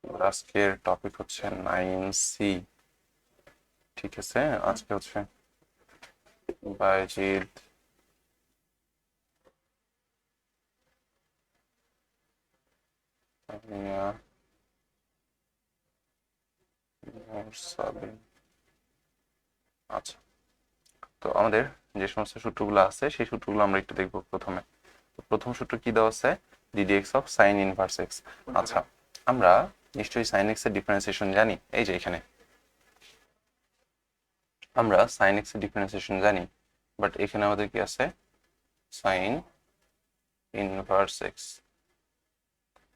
আজকের টপিক হচ্ছে 9C। ঠিক আছে, আজকে হচ্ছে বাইজিদ, তানিয়া, মরসালিন। আচ্ছা, তো আমাদের যে সমস্ত সূত্রগুলো আছে সেই সূত্রগুলো আমরা একটু দেখব। প্রথম সূত্র কি দেওয়া আছে? Ddx of sine inverse x. আচ্ছা, আমরা নিশ্চয়ই সাইন এক্স এর ডিফারেন্সিয়েশন জানি। এই যে এখানে আমরা সাইন এক্স এর ডিফারেন্সিয়েশন জানি, বাট এখানে আমাদের কি আছে? Sign inverse x.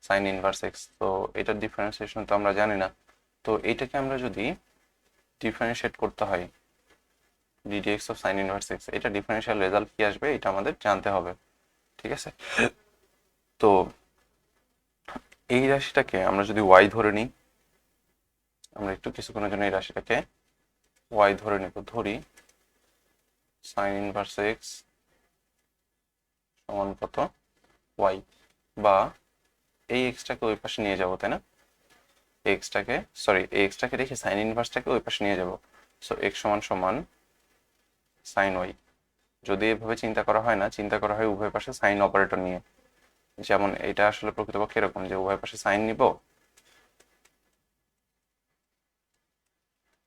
Sign inverse x, তো এটার ডিফারেন্সিয়েশন তো আমরা জানি না। তো এইটাকে আমরা যদি ডিফারেন্সিয়েট করতে হয়, ddx of sine inverse x, এটা ডিফারেন্সিয়াল রেজাল্ট কি আসবে এটা আমাদের জানতে হবে। ঠিক আছে, তো এই রাশিটাকে আমরা যদি ওয়াই ধরে নিই, আমরা একটু কিছুক্ষণের জন্য এই রাশিটাকে ওয়াই ধরে নেব। ধরি সাইন ইনভার্স এক্স সমান কত? ওয়াই, বা এই এক্সটাকে ওই পাশে নিয়ে যাবো, তাই না? এই এক্সটাকে রেখে সাইন ইনভার্সটাকে ওই পাশে নিয়ে যাব। সো এক্স সমান সমান সাইন ওয়াই। যদি এভাবে চিন্তা করা হয় না, চিন্তা করা হয় উভয় পাশে সাইন অপারেটর নিয়ে। যেমন এটা আসলে প্রকৃতপক্ষে এরকম যে উভয় পাশে সাইন নিব,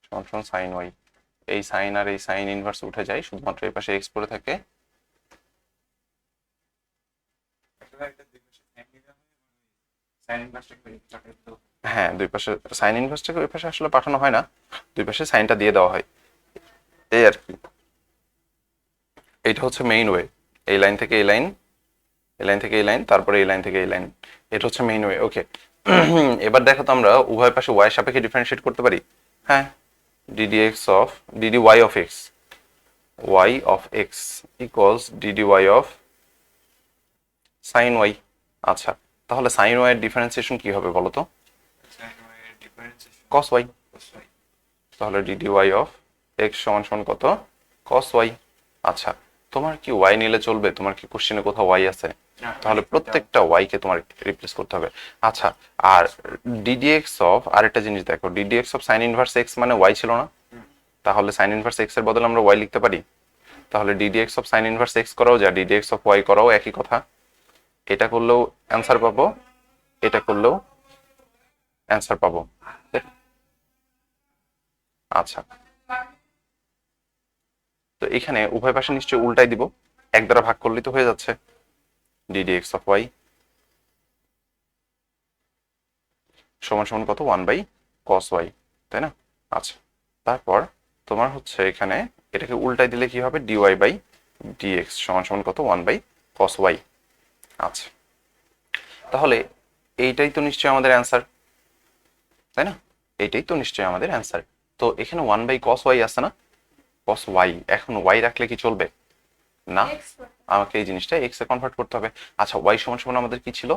সমান সমান সাইন ওয়াই। এই সাইন আর এই সাইন ইনভার্স উঠে যায়, শুধুমাত্র এই পাশে এক্স পড়ে থাকে। হ্যাঁ, দুই পাশে সাইন ইনভার্সটাকে ওই পাশে আসলে পাঠানো হয় না, দুই পাশে সাইনটা দিয়ে দেওয়া হয়, এই আর কি। এইটা হচ্ছে মেইন ওয়ে। এই লাইন থেকে এই লাইন, এই লাইন থেকে এই লাইন, তারপরে এই লাইন থেকে এই লাইন, এটা হচ্ছে মেইন ওয়ে। ওকে, এবার দেখো তো আমরা উভয় পাশে ওয়াই সাপেক্ষে ডিফারেন্সিয়েট করতে পারি। হ্যাঁ, d d x of d d y of x, y of x equals d d y of sine y. আচ্ছা, তাহলে সাইন ওয়াই এর ডিফারেন্সিয়েশন কি হবে বলো তো? Cos y. তাহলে ডিডি ওয়াই অফ এক্স সমান সমান কত? Cos y. আচ্ছা, তোমার কি ওয়াই নিলে চলবে? তোমার কি কোশ্চেনে কোথাও ওয়াই আছে? তাহলে প্রত্যেকটা ওয়াই কে তোমার রিপ্লেস করতে হবে। আচ্ছা, আর ডিডিএক্স অফ আরেকটা জিনিস দেখো, ddx of sine inverse x মানে ওয়াই ছিল না? তাহলে সাইন ইনভার্স এক্স এর বদলে আমরা ওয়াই লিখতে পারি। তাহলে ddx of sine inverse x করাও যায়, ডিডিএক্স অফ ওয়াই করাও একই কথা। এটা করলেও অ্যান্সার পাবো, এটা করলেও অ্যান্সার পাবো। আচ্ছা, তো এখানে উভয় পাশে নিশ্চয়ই উল্টাই দিব, এক দ্বারা ভাগ করলেই তো হয়ে যাচ্ছে। ডিডিএক্স অফ ওয়াই সমান সমান কত? 1/cos ওয়াই, তাই না? আচ্ছা, তারপর তোমার হচ্ছে এখানে এটাকে উল্টাই দিলে কি হবে? ডিওয়াই বাই ডিএক্স সমান সমান কত? 1/cos Y. আচ্ছা, তাহলে এইটাই তো নিশ্চয়ই আমাদের অ্যান্সার, তাই না? এইটাই তো নিশ্চয়ই আমাদের অ্যান্সার। তো এখানে 1/cos ওয়াই আছে না? cos ওয়াই, এখন ওয়াই রাখলে কি চলবে? না, আমাকে এই জিনিসটা এক্স এ কনভার্ট করতে হবে। আচ্ছা, ওয়াই সমান সমান আমাদের কি ছিল?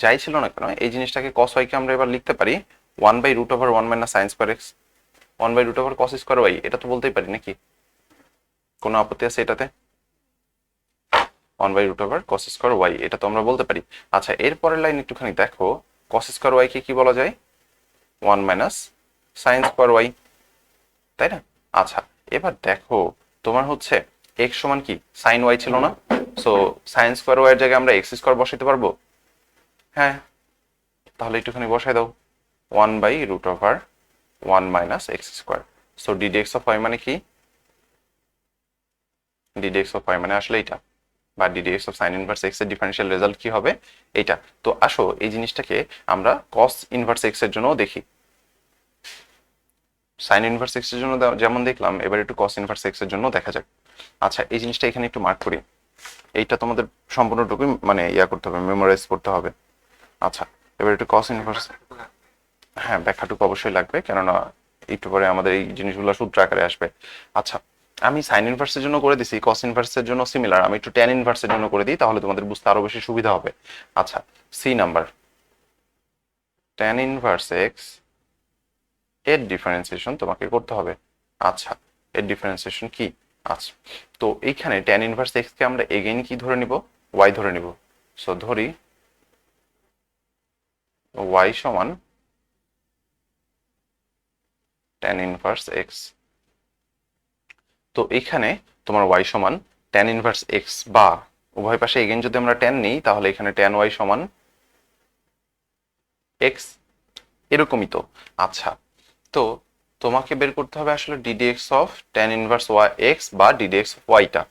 যাই ছিল না কেন, এই জিনিসটাকে cos ওয়াই কে আমরা এবার লিখতে পারি 1/√1 minus sine square x, 1/√cos square y. এটা তো বলতেই পারি নাকি? কোনো আপত্তি আছে এটাতে? 1/√cos স্কয়ার ওয়াই, এটা তো আমরা বলতে পারি। আচ্ছা, এর পরের লাইন একটুখানি দেখো, cos স্কয়ার ওয়াই কে কি বলা যায়? 1 মাইনাস সাইন স্কয়ার ওয়াই, তাই না? আচ্ছা, এবার দেখো তোমার হচ্ছে এক্স সমান কি? সাইন ওয়াই ছিল না? সো সাইন স্কয়ার ওয়াই এর জায়গায় আমরা এক্স স্কয়ার বসাইতে পারবো। হ্যাঁ, তাহলে একটুখানি বসাই দাও, 1/√1 minus x square. So d d x of y মানে কি? ডিডিএক্স অফ ওয়াই মানে আসলে এটা, বা d d x of sine inverse x এর ডিফারেন্সিয়াল রেজাল্ট কি হবে? এটা। তো আসো এই জিনিসটাকে আমরা কস ইনভার্স এক্স এর জন্য দেখি। সাইন ইনভার্স এক্স এর জন্য যেমন দেখলাম, এবার একটু কস ইনভার্স এক্স এর জন্য দেখা যাক। আচ্ছা, এই জিনিসটা এখানে একটু মার্ক করি, এইটা তোমাদের সম্পূর্ণটুকুই মানে ইয়া করতে হবে, মেমোরাইজ করতে হবে। আচ্ছা, এবার একটু কস ইনভার্স, হ্যাঁ ব্যাখ্যাটুকু অবশ্যই লাগবে, কেননা একটু পরে আমাদের এই জিনিসগুলো সূত্র আকারে আসবে। আচ্ছা, আমি সাইন ইনভার্সের জন্য করে দিছি, কস ইনভার্সের জন্য সিমিলার, আমি একটু ট্যান ইনভার্সের জন্য করে দিই, তাহলে তোমাদের বুঝতে আরো বেশি সুবিধা হবে। আচ্ছা, C number, tan inverse x এর ডিফারেন্সিয়েশন তোমাকে করতে হবে। আচ্ছা, এর ডিফারেন্সিয়েশন কি? আচ্ছা, তো এইখানে ট্যান ইনভার্স এক্স কে আমরা এগেইন কি ধরে নিব? ওয়াই ধরে নিব। সো ধরি ওয়াই সমান tan ইনভার্স এক্স। তো এখানে তোমার y সমান tan ইনভার্স এক্স, বা উভয় পাশে এগেন যদি আমরা tan নিই তাহলে এখানে tan y সমান এক্স, এরকমই তো। আচ্ছা, তো তোমাকে বের করতে হবে আসলে ddx of tan inverse y x বা ddx অফ y টা,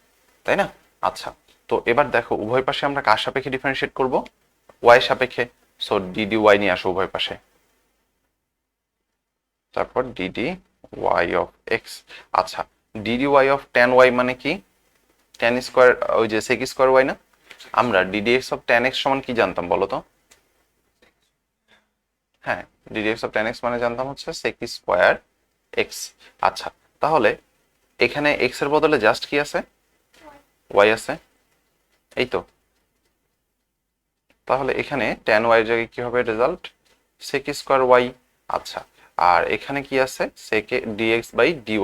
তাই না? আচ্ছা, তো এবার দেখো উভয় পাশে আমরা কার সাপেক্ষে ডিফারেন্সিয়েট করব? y সাপেক্ষে। সো dy নিয়ে আসো উভয় পাশে, তারপর dy অফ এক্স। আচ্ছা, dy অফ tan y মানে কি? tan স্কয়ার, ওই যে sec স্কয়ার y না? আমরা ddx অফ tan x সমান কি জানতাম বলো তো? হ্যাঁ, ddx অফ tan x মানে জানতাম হচ্ছে sec স্কয়ার x। আচ্ছা, তাহলে এখানে x এর বদলে জাস্ট কি আছে? y আছে, এই তো। তাহলে এখানে tan y এর জায়গায় কি হবে রেজাল্ট? sec square y। আচ্ছা, আর এখানে কি আছে? sec dx by dy।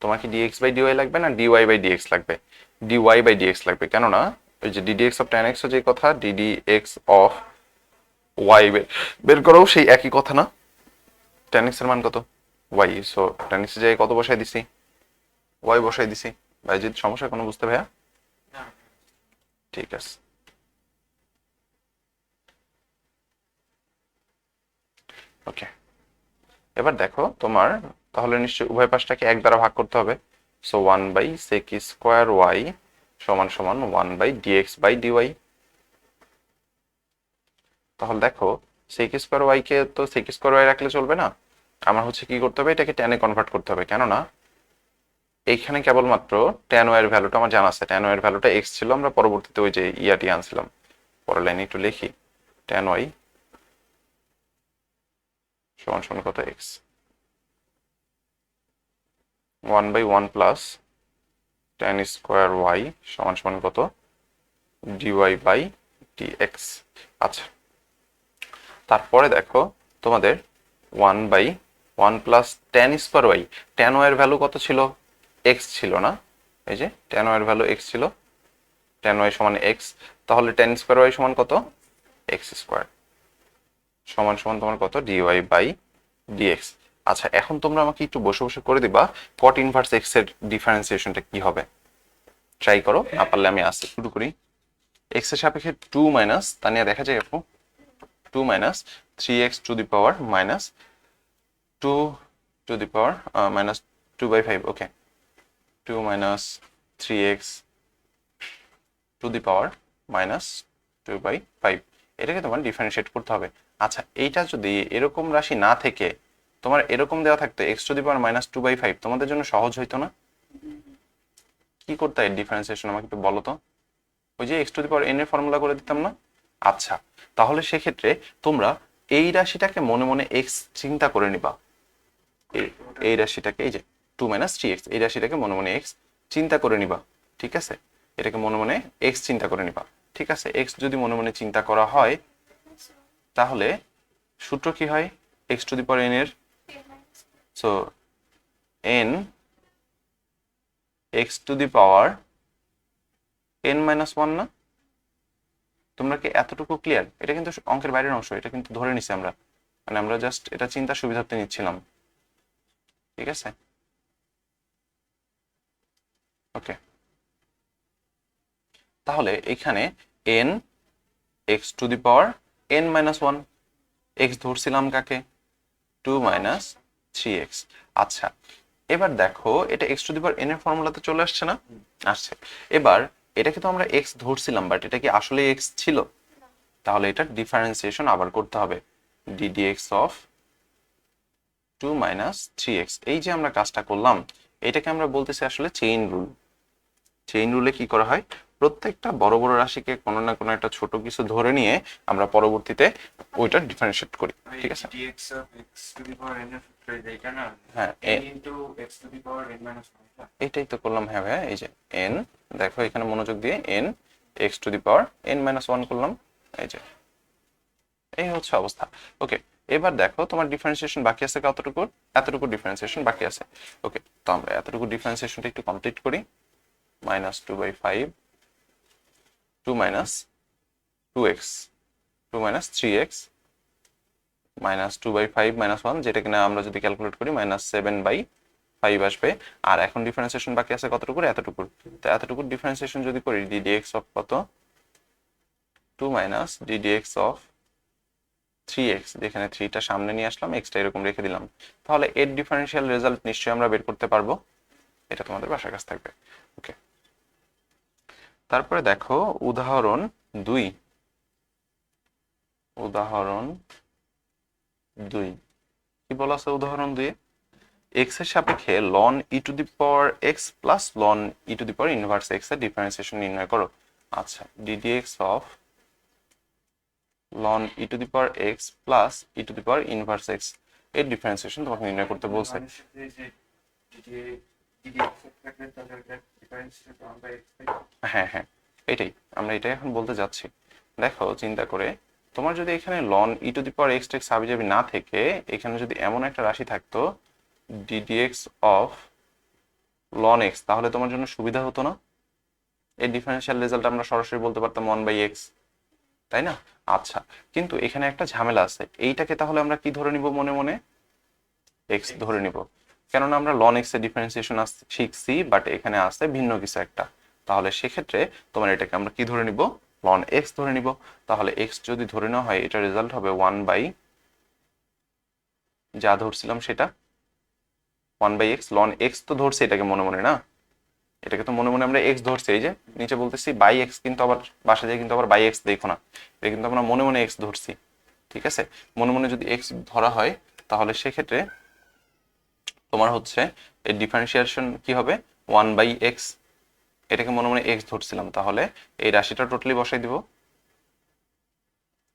তোমার কি dx বাই dy লাগবে না dy বাই dx লাগবে? dy বাই dx লাগবে, কেননা ওই যে ddx অফ tan x যে কথা, ddx অফ y বের করাও সেই একই কথা না? tan x এর মান কত? y, সো tan x এর জায়গায় কত বসাই দিছি? y বসাই দিছি। বাইজিৎ, সমস্যা কোনো বুঝতে ভাইয়া? ঠিক আছে, ওকে। এবার দেখো তোমার তাহলে নিশ্চয়ই উভয় পাশটাকে এক দ্বারা ভাগ করতে হবে। So 1 by sec square y সমান সমান 1 বাই dx বাই dy। তাহলে দেখো sec স্কয়ার y কে তো sec স্কয়ার y রাখলে চলবে না, আমার হচ্ছে কি করতে হবে, এটাকে tan এ কনভার্ট করতে হবে, কেননা এইখানে কেবলমাত্র tan y এর ভ্যালুটা আমার জানা আছে। tan y এর ভ্যালুটা x ছিল, আমরা পরবর্তীতে ওই যে ইয়াটি আনছিলাম। পরের লাইনে একটু লিখি, tan y সমান সমান কত? x 1 by 1 plus tan square y সমান সমান কত? dy by dx। আচ্ছা, তারপরে দেখো তোমাদের 1 by 1 plus tan square y। tan y এর ভ্যালু কত ছিল? x ছিল না? এই যে tan y এর ভ্যালু x ছিল, tan y সমান x। তাহলে tan স্কয়ার y সমান কত? x স্কয়ার সমান সমান তোমার কত? dy by dx। আচ্ছা, এখন তোমরা আমাকে একটু বসে বসে করে দিবা cot ইনভার্স x এর ডিফারেন্সিয়েশনটা কি হবে, ট্রাই করো, না পারলে আমি আসি শুরু করি। x এর সাপেক্ষে 2 মাইনাস, তানিয়া দেখা যায় আপু, 2 minus 3x to the power minus 2 to the power minus 2 by 5। Okay, 2 minus 3x to the power minus 2 by 5, এটাকে তোমার ডিফারেন্সিয়েট করতে হবে। আচ্ছা, এইটা যদি এরকম রাশি না থেকে তোমার এরকম দেওয়া থাকতো x to the power minus 2 by 5, তোমাদের জন্য সহজ হইতো না? কি করতে হয় ডিফারেন্সিয়েশন আমাকে একটু বলো তো? ওই যে x to the power n এর ফর্মুলা করে দিতাম না? আচ্ছা, তাহলে সেক্ষেত্রে তোমরা এই রাশিটাকে মনে মনে x চিন্তা করে নিবা। এই রাশিটাকে, এই যে 2 মাইনাস 3x, এই রাশিটাকে মনে মনে x চিন্তা করে নিবা, ঠিক আছে? এটাকে মনে মনে x চিন্তা করে নিবা, ঠিক আছে? x যদি মনে মনে চিন্তা করা হয় তাহলে সূত্র কি হয় x to the power n এর? So n x to the power n minus 1 না? তোমরা কি এতটুকু ক্লিয়ার? এটা কিন্তু অঙ্কের বাইরের অংশ, এটা কিন্তু ধরে নিছি আমরা, মানে আমরা জাস্ট এটা চিন্তার সুবিধার্থে নিচ্ছিলাম, ঠিক আছে? ওকে, তাহলে এখানে n x to the power n minus 1, x ধরছিলাম কাকে? 2 মাইনাস 3x। আচ্ছা, এবার দেখো এটা x to the power n এর ফর্মুলাতে চলে আসছে না? আসছে। এবার এটাকে তো আমরা x ধরছিলাম, বাট এটা কি আসলে x ছিল? তাহলে এটা ডিফারেন্সিয়েশন আবার করতে হবে, ddx অফ 2 মাইনাস 3x। এই যে আমরা কাজটা করলাম, এটাকে আমরা বলতেছি আসলে চেইন রুল। চেইন রুলে কি করা হয়, প্রত্যেকটা বড় বড় রাশিকে কোনো না কোনো একটা ছোট কিছু ধরে নিয়ে আমরা পরবর্তীতে ওইটা ডিফারেন্সিয়েট করি, ঠিক আছে? dx of x to the power n এর সূত্র এইটা না, হ্যাঁ, n into x to the power n minus 1। এইটাই তো করলাম। হ্যাঁ ভাইয়া, এই যে n, দেখো এখানে মনোযোগ দিয়ে n x to the power n minus 1 করলাম, এই যে এই হচ্ছে অবস্থা। ওকে, এবার দেখো তোমার ডিফারেন্সিয়েশন বাকি আছে কতটুকু? এতটুকু ডিফারেন্সিয়েশন বাকি আছে। ওকে, তো আমরা এতটুকু ডিফারেন্সিয়েশনটা একটু কমপ্লিট করি। Minus 2 by 5, 2 minus 2x, 2 minus 3x -2/5 -1, যেটা কিনা আমরা যদি ক্যালকুলেট করি -7/5 আসবে। আর এখন ডিফারেন্সিয়েশন বাকি আছে কতটুকুর, এতটুকুর। তো এতটুকুর ডিফারেন্সিয়েশন যদি করি, ddx অফ কত, 2 মাইনাস ddx অফ 3x, যেখানে 3টা সামনে নিয়ে আসলাম, xটা এরকম রেখে দিলাম। তাহলে এর ডিফারেন্সিয়াল রেজাল্ট নিশ্চয়ই আমরা বের করতে পারবো। এটা তোমাদের বাসার কাছে থাকবে। ওকে, তারপরে দেখো উদাহরণ 2। উদাহরণ 2 কি বলা আছে উদাহরণ 2? x এর সাপেক্ষে ln e to the power x plus ln e to the power inverse x এর ডিফারেন্সিয়েশন নির্ণয় করো। আচ্ছা, ddx of ln e to the power x plus e to the power inverse x এর differentiation তোমাকে নির্ণয় করতে বলছে। হ্যাঁ হ্যাঁ, এটাই আমরা এটাই এখন বলতে যাচ্ছি। দেখো চিন্তা করে, তোমার যদি এখানে ln e to the power x টেক্স হাবিজাবি না থেকে এখানে যদি এমন একটা রাশি থাকতো ddx অফ ln x, তাহলে তোমার জন্য সুবিধা হতো না? এই ডিফারেন্সিয়াল রেজাল্ট আমরা সরাসরি বলতে পারতাম 1/x, তাই না? আচ্ছা, কিন্তু এখানে একটা ঝামেলা আছে। এইটাকে তাহলে আমরা কি ধরে নিব মনে মনে? x ধরে নিব, কেননা আমরা ln x এর ডিফারেন্সিয়েশন শিখছি, বাট এখানে আছে ভিন্ন কিছু একটা। তাহলে সেক্ষেত্রে তোমার এটাকে আমরা কি ধরে নিব? ln x ধরে নিব। তাহলে x যদি ধরে নেওয়া হয়, এটা রেজাল্ট হবে 1 যা ধরছিলাম সেটা 1/x। ln x তো ধরছে এটাকে মনে মনে, না? এটাকে তো মনে মনে আমরা x ধরছি। এই যে নিচে বলতেছি বাই x, কিন্তু আবার বাসা যায় কিন্তু আবার বাই x দেখো না, এটা কিন্তু আমরা মনে মনে x ধরছি। ঠিক আছে, মনে মনে যদি x ধরা হয় তাহলে সেক্ষেত্রে তোমার হচ্ছে এর ডিফারেন্সিয়েশন কি হবে? 1/x। এটাকে মনে মনে x ধরছিলাম, তাহলে এই রাশিটা টোটালি বসাই দিব।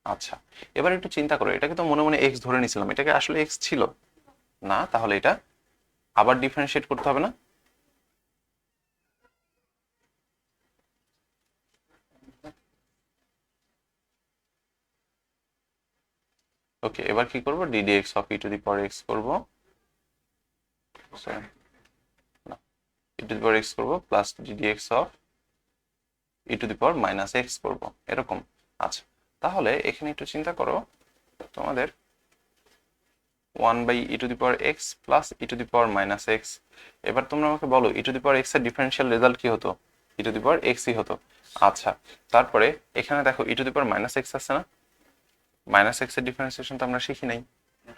আচ্ছা, এবার একটু চিন্তা করো, এটাকে তো মনে মনে x ধরে নিছিলাম, এটাকে আসলে x ছিল না, তাহলে এটা আবার ডিফারেন্সিয়েট করতে হবে না? ওকে, এবার কি করব? ddx of e to the power x করব, না, e to the power x করব plus ddx of e to the power minus x করব, এরকম। আচ্ছা, তাহলে এখানে একটু চিন্তা করো, তোমাদের 1/e two the power x plus e to the power minus x। এবার তোমরা আমাকে বলো e to the power x এর ডিফারেন্সিয়াল রেজাল্ট কি হতো? e to the power x ই হতো। আচ্ছা, তারপরে এখানে দেখো e to the power minus x আছে না? মাইনাস x এর ডিফারেন্সিয়েশন তো আমরা শিখি নাই,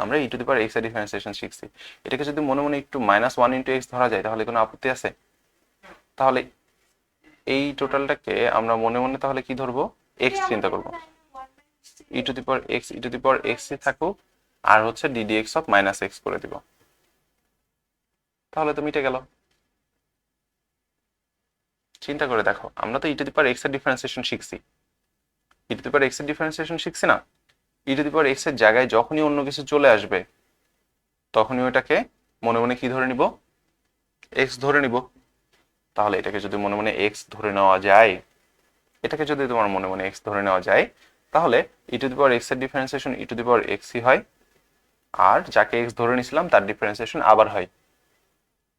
আমরা e to the power x এর ডিফারেন্সিয়েশন শিখছি। এটাকে যদি মনে মনে একটু -1 ইনটু x ধরা যায় তাহলে কোনো আপত্তি আছে? তাহলে এই টোটালটাকে আমরা মনে মনে তাহলে কি ধরবো? x চিন্তা করব। e to the power x ই থাকুক, আর হচ্ছে ddx অফ মাইনাস x করে দিব, তাহলে তো মিটে গেল। চিন্তা করে দেখো, আমরা তো e to the power x এর ডিফারেন্সিয়েশন শিখছি, e to the power x এর ডিফারেন্সিয়েশন শিখছি না? e to the power x এর জায়গায় যখনই অন্য কিছু চলে আসবে তখনই ওটাকে মনে মনে কি ধরে নিব? x ধরে নিব। তাহলে এটাকে যদি মনে মনে x ধরে নেওয়া যায়, এটাকে যদি তোমার মনে মনে x ধরে নেওয়া যায়, তাহলে e to the power x এর differentiation e to the power x ই হয়, আর যাকে x ধরে নিছিলাম তার ডিফারেন্সিয়েশন আবার হয়।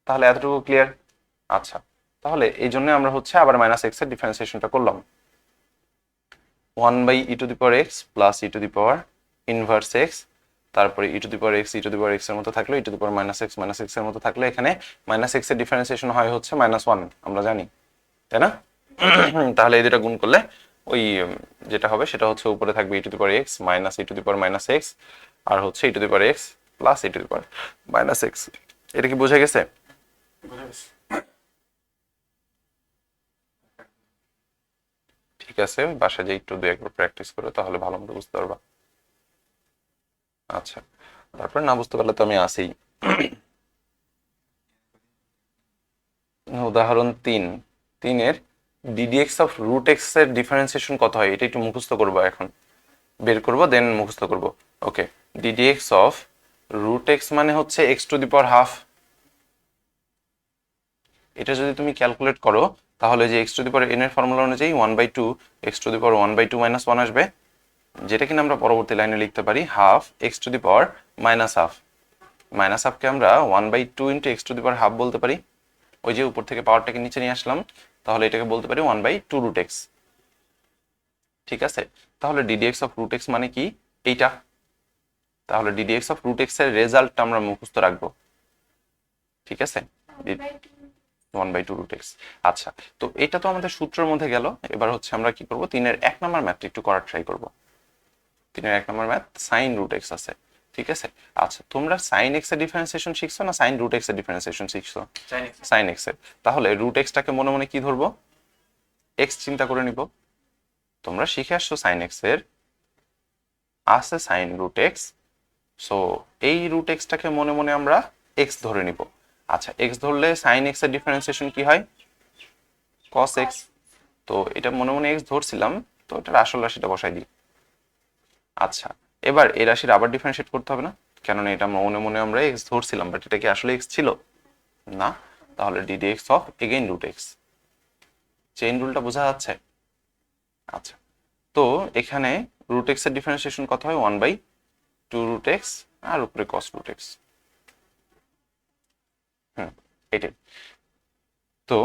তাহলে এতটুকু ক্লিয়ার? আচ্ছা, তাহলে এই জন্য আমরা হচ্ছে আবার মাইনাস x এর ডিফারেন্সিয়েশনটা করলাম। 1/e two the power x plus e to the power inverse x, তারপরে e to the power x e to the power x এর মতো থাকলো, e to the power minus x এর মতো থাকলো। এখানে মাইনাস x এর ডিফারেন্সিয়েশন হয় হচ্ছে -1, আমরা জানি, তাই না? তাহলে এই দুটো গুণ করলে ওই যেটা হবে সেটা হচ্ছে উপরে থাকবে e to the power x minus e to the power minus x, আর হচ্ছে e to the power x plus e to the power minus x। এটা কি বোঝা গেছে? ঠিক আছে, বাসায় যে একটু 2-1 প্র্যাকটিস করো, তাহলে ভালো মতো বুঝতে পারবা। আচ্ছা, তারপরে না বুঝতে পারলে তো আমি আসি। উদাহরণ 3-এর ddx অফ রুট x এর ডিফারেন্সিয়েশন কত হয় এটা একটু মুখস্থ করবো, এখন বের করবো দেন মুখস্থ করবো। Okay, ddx of root x মানে হচ্ছে x to the power half. এটা যদি তুমি ক্যালকুলেট করো তাহলে যে x to the power n এর ফর্মুলা অনুযায়ী 1/2 x to the power 1/2 minus 1 আসবে, যেটা কিনা আমরা পরবর্তী লাইনে লিখতে পারি half x to the power minus half. Minus হাফকে আমরা 1/2 into x to the power half বলতে পারি। ওই যে উপর থেকে পাওয়ারটাকে নিচে নিয়ে আসলাম, তাহলে এটাকে বলতে পারি 1/2 রুট x। ঠিক আছে, তাহলে ddx অফ রুট x মানে কি? এইটা তাহলে ডিডিএক্স অফ রুট এক্স এর রেজাল্টটা আমরা মুখস্থ রাখবো, ঠিক আছে? 1/2 রুট এক্স। আচ্ছা, তো এটা তো আমাদের সূত্রের মধ্যে গেল। এবার হচ্ছে আমরা কি করব, 3-এর 1 নাম্বার ম্যাথটা একটু করার ট্রাই করব। 3-এর 1 number math sine root x আছে, ঠিক আছে? আচ্ছা, তোমরা সাইন এক্স এর ডিফারেন্সিয়েশন শিখছো না সাইন রুট এক্স এর ডিফারেন্সিয়েশন শিখছো? সাইন এক্স এর। তাহলে রুট এক্সটাকে মনে মনে কি ধরবো, এক্স চিন্তা করে নিব। তোমরা শিখে আসছো সাইন এক্স এর আছে সাইন রুট এক্স, সো এই রুট এক্সটাকে মনে মনে আমরা এক্স ধরে নিব। আচ্ছা, এক্স ধরলে সাইন এক্স এর ডিফারেন্সিয়েশন কি হয়, কস এক্স। তো এটা মনে মনে এক্স ধরছিলাম, তো এটার আসল রাশিটা বসাই দিই। আচ্ছা, এবার এই রাশির আবার ডিফারেন্সিয়েট করতে হবে না, কেননা এটা মনে মনে আমরা এক্স ধরছিলাম, বাট এটা কি আসলে এক্স ছিল না। তাহলে d d x of again root x. Chain রুলটা বোঝা যাচ্ছে? আচ্ছা, তো এখানে রুট এক্স এর ডিফারেন্সিয়েশন কত হয়, 1/2 রুট এক্স আর উপরে কস রুট এক্স। এটাই। তো